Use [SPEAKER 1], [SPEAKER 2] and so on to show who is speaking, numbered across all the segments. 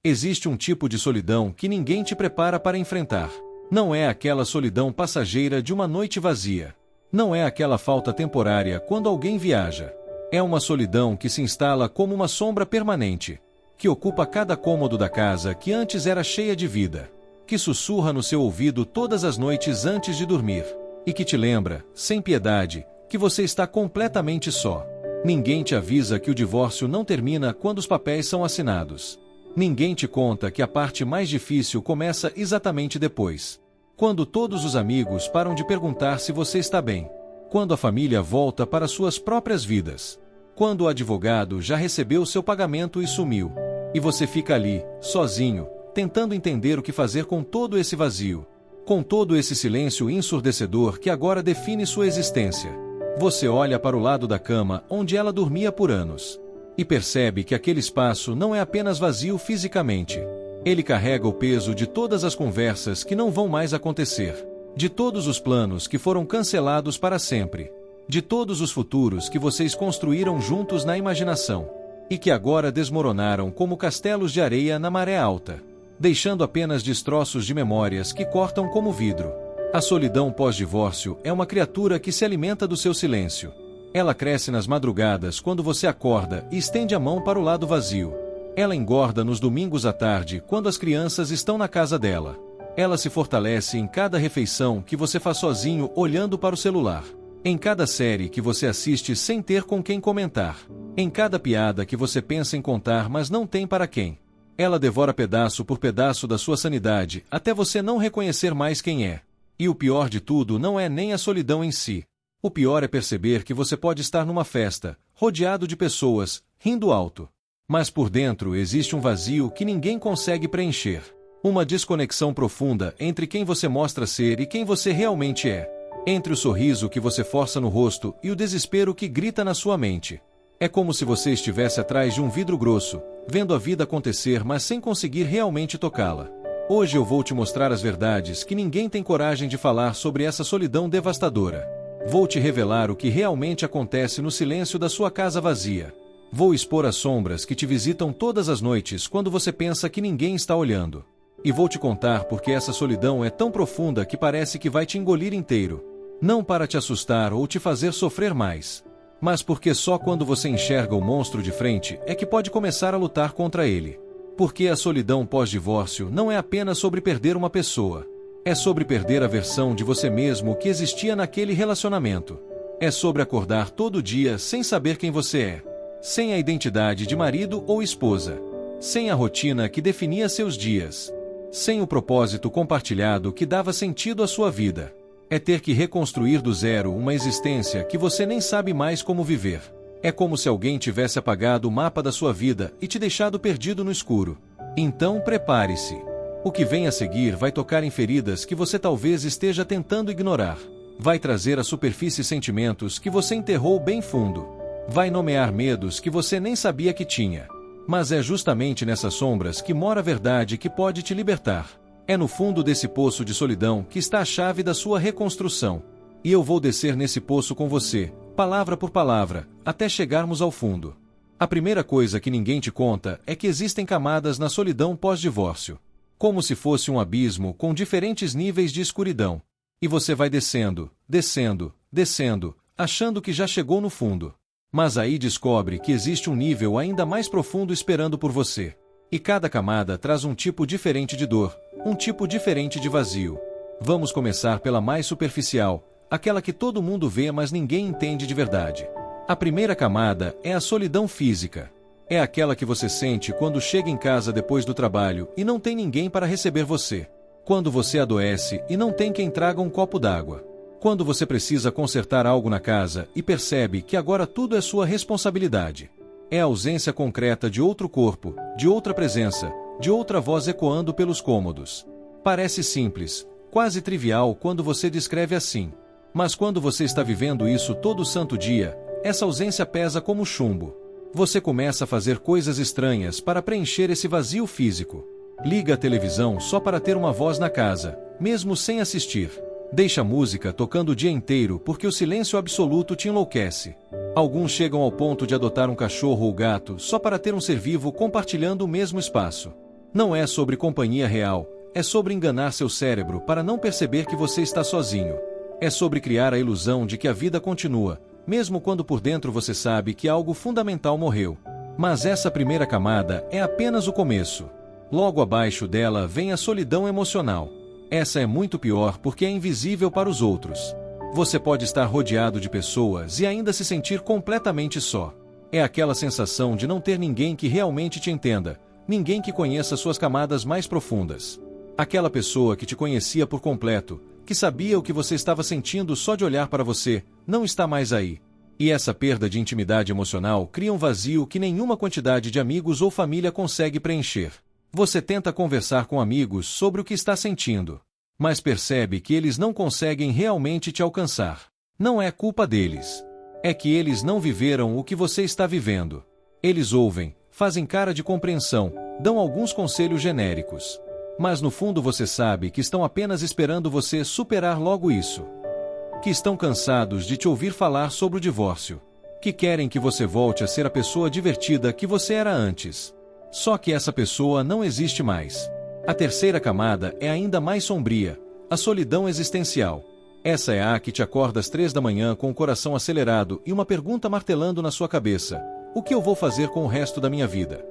[SPEAKER 1] Existe um tipo de solidão que ninguém te prepara para enfrentar. Não é aquela solidão passageira de uma noite vazia. Não é aquela falta temporária quando alguém viaja. É uma solidão que se instala como uma sombra permanente, que ocupa cada cômodo da casa que antes era cheia de vida, que sussurra no seu ouvido todas as noites antes de dormir, e que te lembra, sem piedade, que você está completamente só. Ninguém te avisa que o divórcio não termina quando os papéis são assinados. Ninguém te conta que a parte mais difícil começa exatamente depois. Quando todos os amigos param de perguntar se você está bem. Quando a família volta para suas próprias vidas. Quando o advogado já recebeu seu pagamento e sumiu. E você fica ali, sozinho, tentando entender o que fazer com todo esse vazio. Com todo esse silêncio ensurdecedor que agora define sua existência. Você olha para o lado da cama onde ela dormia por anos. E percebe que aquele espaço não é apenas vazio fisicamente. Ele carrega o peso de todas as conversas que não vão mais acontecer. De todos os planos que foram cancelados para sempre. De todos os futuros que vocês construíram juntos na imaginação. E que agora desmoronaram como castelos de areia na maré alta. Deixando apenas destroços de memórias que cortam como vidro. A solidão pós-divórcio é uma criatura que se alimenta do seu silêncio. Ela cresce nas madrugadas quando você acorda e estende a mão para o lado vazio. Ela engorda nos domingos à tarde quando as crianças estão na casa dela. Ela se fortalece em cada refeição que você faz sozinho olhando para o celular. Em cada série que você assiste sem ter com quem comentar. Em cada piada que você pensa em contar mas não tem para quem. Ela devora pedaço por pedaço da sua sanidade até você não reconhecer mais quem é. E o pior de tudo não é nem a solidão em si. O pior é perceber que você pode estar numa festa, rodeado de pessoas, rindo alto. Mas por dentro existe um vazio que ninguém consegue preencher. Uma desconexão profunda entre quem você mostra ser e quem você realmente é. Entre o sorriso que você força no rosto e o desespero que grita na sua mente. É como se você estivesse atrás de um vidro grosso, vendo a vida acontecer mas sem conseguir realmente tocá-la. Hoje eu vou te mostrar as verdades que ninguém tem coragem de falar sobre essa solidão devastadora. Vou te revelar o que realmente acontece no silêncio da sua casa vazia. Vou expor as sombras que te visitam todas as noites quando você pensa que ninguém está olhando. E vou te contar porque essa solidão é tão profunda que parece que vai te engolir inteiro. Não para te assustar ou te fazer sofrer mais. Mas porque só quando você enxerga o monstro de frente é que pode começar a lutar contra ele. Porque a solidão pós-divórcio não é apenas sobre perder uma pessoa. É sobre perder a versão de você mesmo que existia naquele relacionamento. É sobre acordar todo dia sem saber quem você é. Sem a identidade de marido ou esposa. Sem a rotina que definia seus dias. Sem o propósito compartilhado que dava sentido à sua vida. É ter que reconstruir do zero uma existência que você nem sabe mais como viver. É como se alguém tivesse apagado o mapa da sua vida e te deixado perdido no escuro. Então prepare-se. O que vem a seguir vai tocar em feridas que você talvez esteja tentando ignorar. Vai trazer à superfície sentimentos que você enterrou bem fundo. Vai nomear medos que você nem sabia que tinha. Mas é justamente nessas sombras que mora a verdade que pode te libertar. É no fundo desse poço de solidão que está a chave da sua reconstrução. E eu vou descer nesse poço com você, palavra por palavra, até chegarmos ao fundo. A primeira coisa que ninguém te conta é que existem camadas na solidão pós-divórcio. Como se fosse um abismo com diferentes níveis de escuridão. E você vai descendo, descendo, descendo, achando que já chegou no fundo. Mas aí descobre que existe um nível ainda mais profundo esperando por você. E cada camada traz um tipo diferente de dor, um tipo diferente de vazio. Vamos começar pela mais superficial, aquela que todo mundo vê mas ninguém entende de verdade. A primeira camada é a solidão física. É aquela que você sente quando chega em casa depois do trabalho e não tem ninguém para receber você. Quando você adoece e não tem quem traga um copo d'água. Quando você precisa consertar algo na casa e percebe que agora tudo é sua responsabilidade. É a ausência concreta de outro corpo, de outra presença, de outra voz ecoando pelos cômodos. Parece simples, quase trivial quando você descreve assim. Mas quando você está vivendo isso todo santo dia, essa ausência pesa como chumbo. Você começa a fazer coisas estranhas para preencher esse vazio físico. Liga a televisão só para ter uma voz na casa, mesmo sem assistir. Deixa a música tocando o dia inteiro porque o silêncio absoluto te enlouquece. Alguns chegam ao ponto de adotar um cachorro ou gato só para ter um ser vivo compartilhando o mesmo espaço. Não é sobre companhia real, é sobre enganar seu cérebro para não perceber que você está sozinho. É sobre criar a ilusão de que a vida continua, mesmo quando por dentro você sabe que algo fundamental morreu. Mas essa primeira camada é apenas o começo. Logo abaixo dela vem a solidão emocional. Essa é muito pior porque é invisível para os outros. Você pode estar rodeado de pessoas e ainda se sentir completamente só. É aquela sensação de não ter ninguém que realmente te entenda, ninguém que conheça suas camadas mais profundas. Aquela pessoa que te conhecia por completo, que sabia o que você estava sentindo só de olhar para você, não está mais aí. E essa perda de intimidade emocional cria um vazio que nenhuma quantidade de amigos ou família consegue preencher. Você tenta conversar com amigos sobre o que está sentindo, mas percebe que eles não conseguem realmente te alcançar. Não é culpa deles. É que eles não viveram o que você está vivendo. Eles ouvem, fazem cara de compreensão, dão alguns conselhos genéricos. Mas no fundo você sabe que estão apenas esperando você superar logo isso. Que estão cansados de te ouvir falar sobre o divórcio. Que querem que você volte a ser a pessoa divertida que você era antes. Só que essa pessoa não existe mais. A terceira camada é ainda mais sombria, a solidão existencial. Essa é a que te acorda às 3 da manhã com o coração acelerado e uma pergunta martelando na sua cabeça: o que eu vou fazer com o resto da minha vida?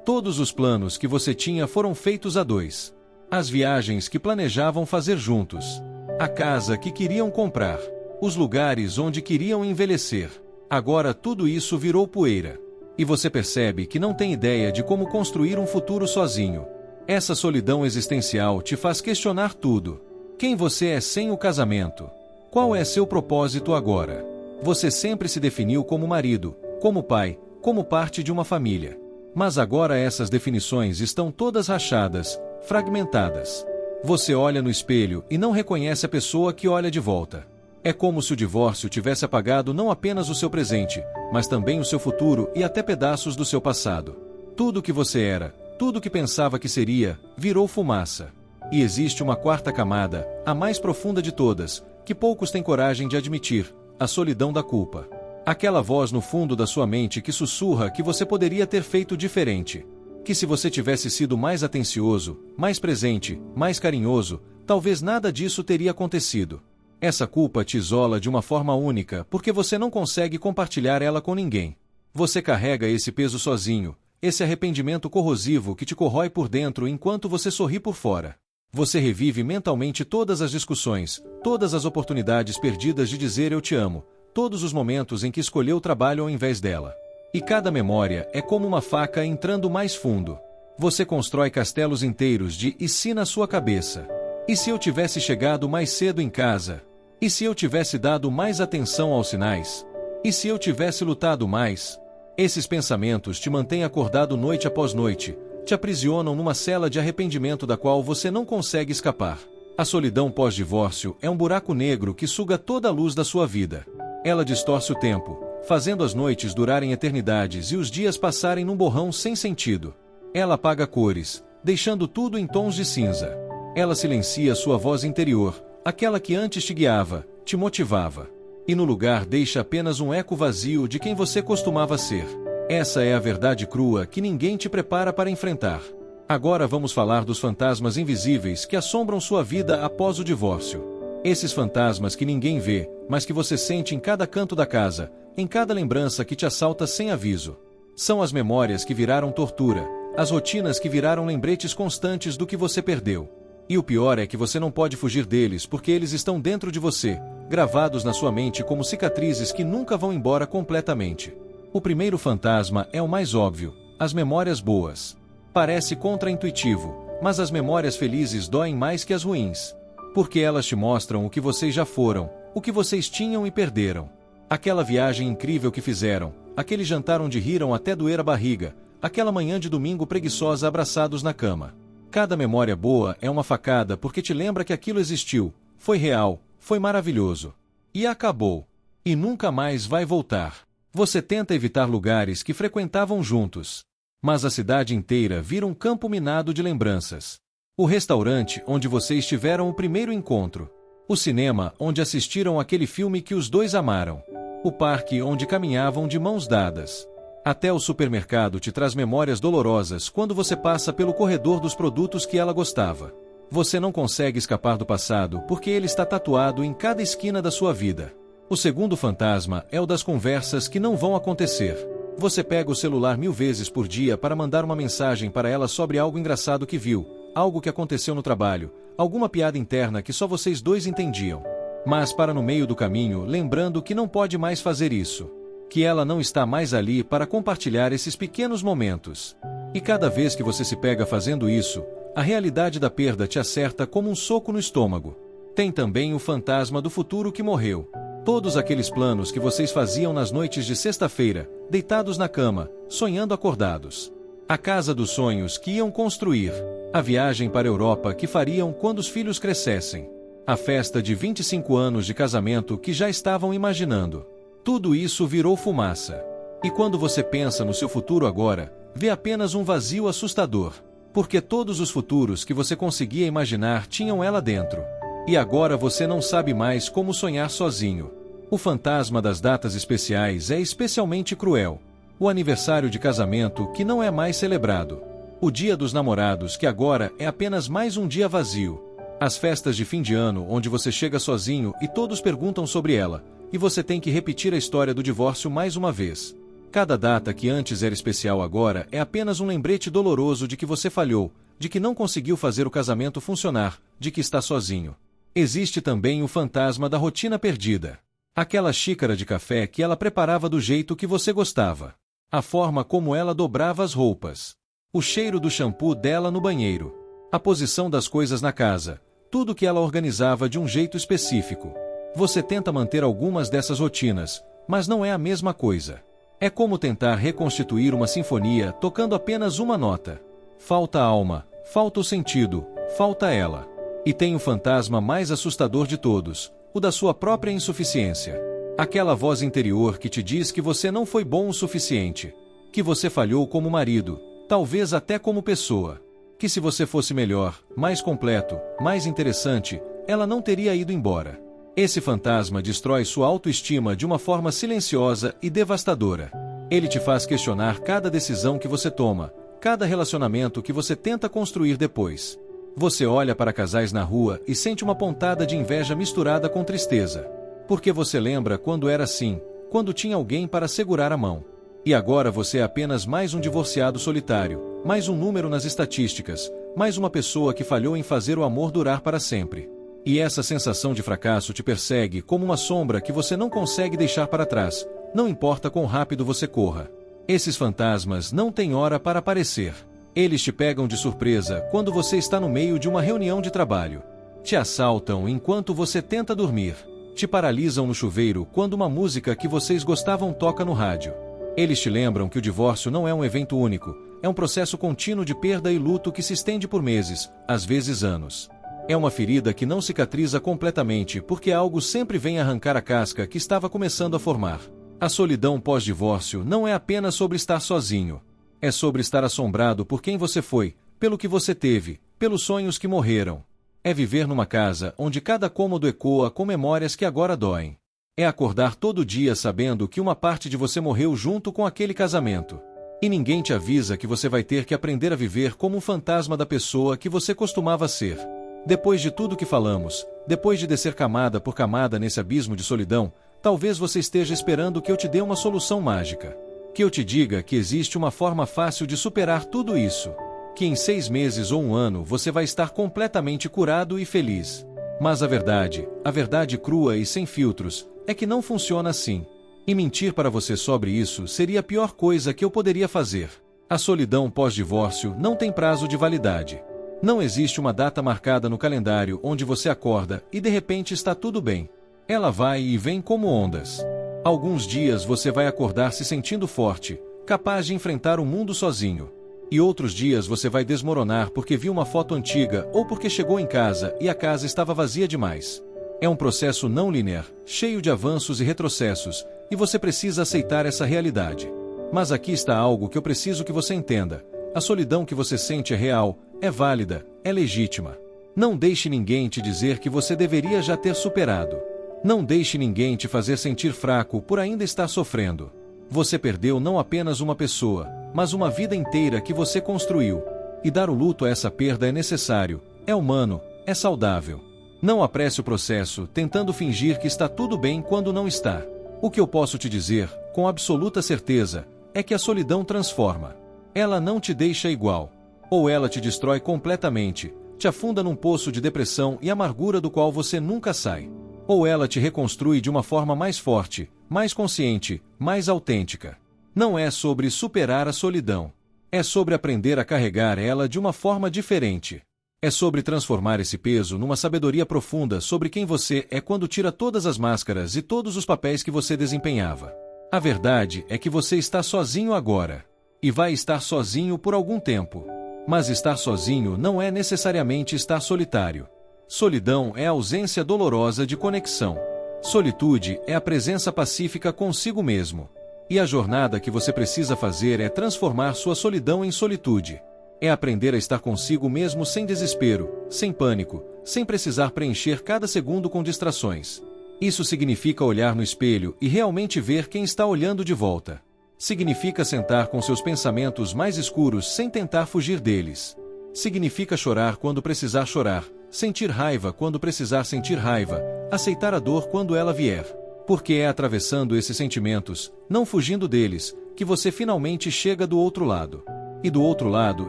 [SPEAKER 1] Todos os planos que você tinha foram feitos a dois. As viagens que planejavam fazer juntos. A casa que queriam comprar. Os lugares onde queriam envelhecer. Agora tudo isso virou poeira. E você percebe que não tem ideia de como construir um futuro sozinho. Essa solidão existencial te faz questionar tudo. Quem você é sem o casamento? Qual é seu propósito agora? Você sempre se definiu como marido, como pai, como parte de uma família. Mas agora essas definições estão todas rachadas, fragmentadas. Você olha no espelho e não reconhece a pessoa que olha de volta. É como se o divórcio tivesse apagado não apenas o seu presente, mas também o seu futuro e até pedaços do seu passado. Tudo o que você era, tudo o que pensava que seria, virou fumaça. E existe uma quarta camada, a mais profunda de todas, que poucos têm coragem de admitir: a solidão da culpa. Aquela voz no fundo da sua mente que sussurra que você poderia ter feito diferente. Que se você tivesse sido mais atencioso, mais presente, mais carinhoso, talvez nada disso teria acontecido. Essa culpa te isola de uma forma única porque você não consegue compartilhar ela com ninguém. Você carrega esse peso sozinho, esse arrependimento corrosivo que te corrói por dentro enquanto você sorri por fora. Você revive mentalmente todas as discussões, todas as oportunidades perdidas de dizer eu te amo, todos os momentos em que escolheu o trabalho ao invés dela. E cada memória é como uma faca entrando mais fundo. Você constrói castelos inteiros de "e se" na sua cabeça. E se eu tivesse chegado mais cedo em casa? E se eu tivesse dado mais atenção aos sinais? E se eu tivesse lutado mais? Esses pensamentos te mantêm acordado noite após noite, te aprisionam numa cela de arrependimento da qual você não consegue escapar. A solidão pós-divórcio é um buraco negro que suga toda a luz da sua vida. Ela distorce o tempo, fazendo as noites durarem eternidades e os dias passarem num borrão sem sentido. Ela apaga cores, deixando tudo em tons de cinza. Ela silencia sua voz interior, aquela que antes te guiava, te motivava. E no lugar deixa apenas um eco vazio de quem você costumava ser. Essa é a verdade crua que ninguém te prepara para enfrentar. Agora vamos falar dos fantasmas invisíveis que assombram sua vida após o divórcio. Esses fantasmas que ninguém vê, mas que você sente em cada canto da casa, em cada lembrança que te assalta sem aviso. São as memórias que viraram tortura, as rotinas que viraram lembretes constantes do que você perdeu. E o pior é que você não pode fugir deles porque eles estão dentro de você, gravados na sua mente como cicatrizes que nunca vão embora completamente. O primeiro fantasma é o mais óbvio: as memórias boas. Parece contraintuitivo, mas as memórias felizes doem mais que as ruins. Porque elas te mostram o que vocês já foram, o que vocês tinham e perderam. Aquela viagem incrível que fizeram, aquele jantar onde riram até doer a barriga, aquela manhã de domingo preguiçosa abraçados na cama. Cada memória boa é uma facada porque te lembra que aquilo existiu, foi real, foi maravilhoso. E acabou. E nunca mais vai voltar. Você tenta evitar lugares que frequentavam juntos. Mas a cidade inteira vira um campo minado de lembranças. O restaurante onde vocês tiveram o primeiro encontro. O cinema onde assistiram aquele filme que os dois amaram. O parque onde caminhavam de mãos dadas. Até o supermercado te traz memórias dolorosas quando você passa pelo corredor dos produtos que ela gostava. Você não consegue escapar do passado porque ele está tatuado em cada esquina da sua vida. O segundo fantasma é o das conversas que não vão acontecer. Você pega o celular 1000 vezes por dia para mandar uma mensagem para ela sobre algo engraçado que viu, algo que aconteceu no trabalho, alguma piada interna que só vocês dois entendiam. Mas para no meio do caminho, lembrando que não pode mais fazer isso. Que ela não está mais ali para compartilhar esses pequenos momentos. E cada vez que você se pega fazendo isso, a realidade da perda te acerta como um soco no estômago. Tem também o fantasma do futuro que morreu. Todos aqueles planos que vocês faziam nas noites de sexta-feira, deitados na cama, sonhando acordados. A casa dos sonhos que iam construir. A viagem para a Europa que fariam quando os filhos crescessem. A festa de 25 anos de casamento que já estavam imaginando. Tudo isso virou fumaça. E quando você pensa no seu futuro agora, vê apenas um vazio assustador. Porque todos os futuros que você conseguia imaginar tinham ela dentro. E agora você não sabe mais como sonhar sozinho. O fantasma das datas especiais é especialmente cruel. O aniversário de casamento que não é mais celebrado. O dia dos namorados que agora é apenas mais um dia vazio. As festas de fim de ano onde você chega sozinho e todos perguntam sobre ela, e você tem que repetir a história do divórcio mais uma vez. Cada data que antes era especial agora é apenas um lembrete doloroso de que você falhou, de que não conseguiu fazer o casamento funcionar, de que está sozinho. Existe também o fantasma da rotina perdida. Aquela xícara de café que ela preparava do jeito que você gostava. A forma como ela dobrava as roupas. O cheiro do shampoo dela no banheiro. A posição das coisas na casa. Tudo que ela organizava de um jeito específico. Você tenta manter algumas dessas rotinas, mas não é a mesma coisa. É como tentar reconstituir uma sinfonia tocando apenas uma nota. Falta alma, falta o sentido, falta ela. E tem o fantasma mais assustador de todos, o da sua própria insuficiência. Aquela voz interior que te diz que você não foi bom o suficiente. Que você falhou como marido, talvez até como pessoa. Que se você fosse melhor, mais completo, mais interessante, ela não teria ido embora. Esse fantasma destrói sua autoestima de uma forma silenciosa e devastadora. Ele te faz questionar cada decisão que você toma, cada relacionamento que você tenta construir depois. Você olha para casais na rua e sente uma pontada de inveja misturada com tristeza. Porque você lembra quando era assim, quando tinha alguém para segurar a mão. E agora você é apenas mais um divorciado solitário, mais um número nas estatísticas, mais uma pessoa que falhou em fazer o amor durar para sempre. E essa sensação de fracasso te persegue como uma sombra que você não consegue deixar para trás, não importa quão rápido você corra. Esses fantasmas não têm hora para aparecer. Eles te pegam de surpresa quando você está no meio de uma reunião de trabalho. Te assaltam enquanto você tenta dormir. Te paralisam no chuveiro quando uma música que vocês gostavam toca no rádio. Eles te lembram que o divórcio não é um evento único, é um processo contínuo de perda e luto que se estende por meses, às vezes anos. É uma ferida que não cicatriza completamente porque algo sempre vem arrancar a casca que estava começando a formar. A solidão pós-divórcio não é apenas sobre estar sozinho. É sobre estar assombrado por quem você foi, pelo que você teve, pelos sonhos que morreram. É viver numa casa onde cada cômodo ecoa com memórias que agora doem. É acordar todo dia sabendo que uma parte de você morreu junto com aquele casamento. E ninguém te avisa que você vai ter que aprender a viver como um fantasma da pessoa que você costumava ser. Depois de tudo que falamos, depois de descer camada por camada nesse abismo de solidão, talvez você esteja esperando que eu te dê uma solução mágica. Que eu te diga que existe uma forma fácil de superar tudo isso. Que em 6 meses ou 1 ano você vai estar completamente curado e feliz. Mas a verdade crua e sem filtros, é que não funciona assim. E mentir para você sobre isso seria a pior coisa que eu poderia fazer. A solidão pós-divórcio não tem prazo de validade. Não existe uma data marcada no calendário onde você acorda e de repente está tudo bem. Ela vai e vem como ondas. Alguns dias você vai acordar se sentindo forte, capaz de enfrentar o mundo sozinho. E outros dias você vai desmoronar porque viu uma foto antiga ou porque chegou em casa e a casa estava vazia demais. É um processo não linear, cheio de avanços e retrocessos, e você precisa aceitar essa realidade. Mas aqui está algo que eu preciso que você entenda. A solidão que você sente é real, é válida, é legítima. Não deixe ninguém te dizer que você deveria já ter superado. Não deixe ninguém te fazer sentir fraco por ainda estar sofrendo. Você perdeu não apenas uma pessoa, mas uma vida inteira que você construiu. E dar o luto a essa perda é necessário, é humano, é saudável. Não apresse o processo, tentando fingir que está tudo bem quando não está. O que eu posso te dizer, com absoluta certeza, é que a solidão transforma. Ela não te deixa igual. Ou ela te destrói completamente, te afunda num poço de depressão e amargura do qual você nunca sai. Ou ela te reconstrui de uma forma mais forte, mais consciente, mais autêntica. Não é sobre superar a solidão. É sobre aprender a carregar ela de uma forma diferente. É sobre transformar esse peso numa sabedoria profunda sobre quem você é quando tira todas as máscaras e todos os papéis que você desempenhava. A verdade é que você está sozinho agora. E vai estar sozinho por algum tempo. Mas estar sozinho não é necessariamente estar solitário. Solidão é a ausência dolorosa de conexão. Solitude é a presença pacífica consigo mesmo. E a jornada que você precisa fazer é transformar sua solidão em solitude. É aprender a estar consigo mesmo sem desespero, sem pânico, sem precisar preencher cada segundo com distrações. Isso significa olhar no espelho e realmente ver quem está olhando de volta. Significa sentar com seus pensamentos mais escuros sem tentar fugir deles. Significa chorar quando precisar chorar, sentir raiva quando precisar sentir raiva, aceitar a dor quando ela vier. Porque é atravessando esses sentimentos, não fugindo deles, que você finalmente chega do outro lado. E do outro lado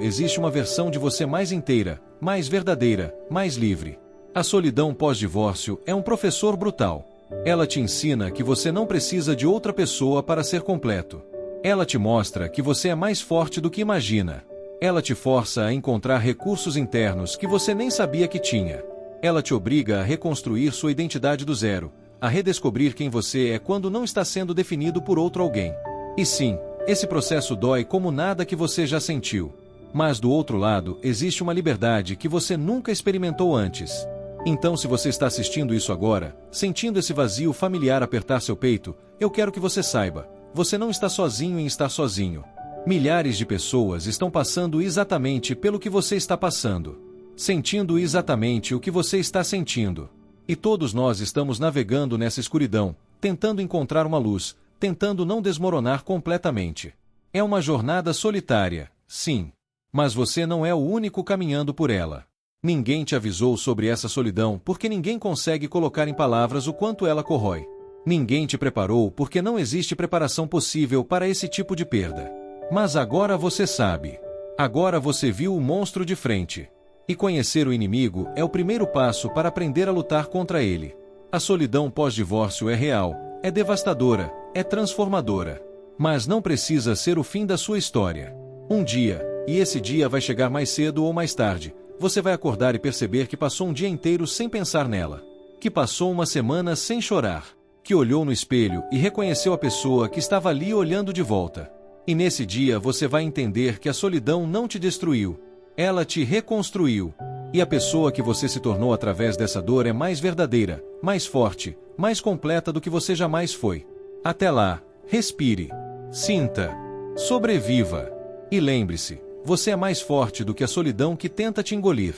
[SPEAKER 1] existe uma versão de você mais inteira, mais verdadeira, mais livre. A solidão pós-divórcio é um professor brutal. Ela te ensina que você não precisa de outra pessoa para ser completo. Ela te mostra que você é mais forte do que imagina. Ela te força a encontrar recursos internos que você nem sabia que tinha. Ela te obriga a reconstruir sua identidade do zero, a redescobrir quem você é quando não está sendo definido por outro alguém. E sim, esse processo dói como nada que você já sentiu. Mas do outro lado, existe uma liberdade que você nunca experimentou antes. Então, se você está assistindo isso agora, sentindo esse vazio familiar apertar seu peito, eu quero que você saiba, você não está sozinho em estar sozinho. Milhares de pessoas estão passando exatamente pelo que você está passando. Sentindo exatamente o que você está sentindo. E todos nós estamos navegando nessa escuridão, tentando encontrar uma luz, tentando não desmoronar completamente. É uma jornada solitária, sim. Mas você não é o único caminhando por ela. Ninguém te avisou sobre essa solidão porque ninguém consegue colocar em palavras o quanto ela corrói. Ninguém te preparou porque não existe preparação possível para esse tipo de perda. Mas agora você sabe. Agora você viu o monstro de frente. E conhecer o inimigo é o primeiro passo para aprender a lutar contra ele. A solidão pós-divórcio é real, é devastadora, é transformadora. Mas não precisa ser o fim da sua história. Um dia, e esse dia vai chegar mais cedo ou mais tarde, você vai acordar e perceber que passou um dia inteiro sem pensar nela. Que passou uma semana sem chorar. Que olhou no espelho e reconheceu a pessoa que estava ali olhando de volta. E nesse dia você vai entender que a solidão não te destruiu. Ela te reconstruiu. E a pessoa que você se tornou através dessa dor é mais verdadeira, mais forte, mais completa do que você jamais foi. Até lá, respire. Sinta. Sobreviva. E lembre-se, você é mais forte do que a solidão que tenta te engolir.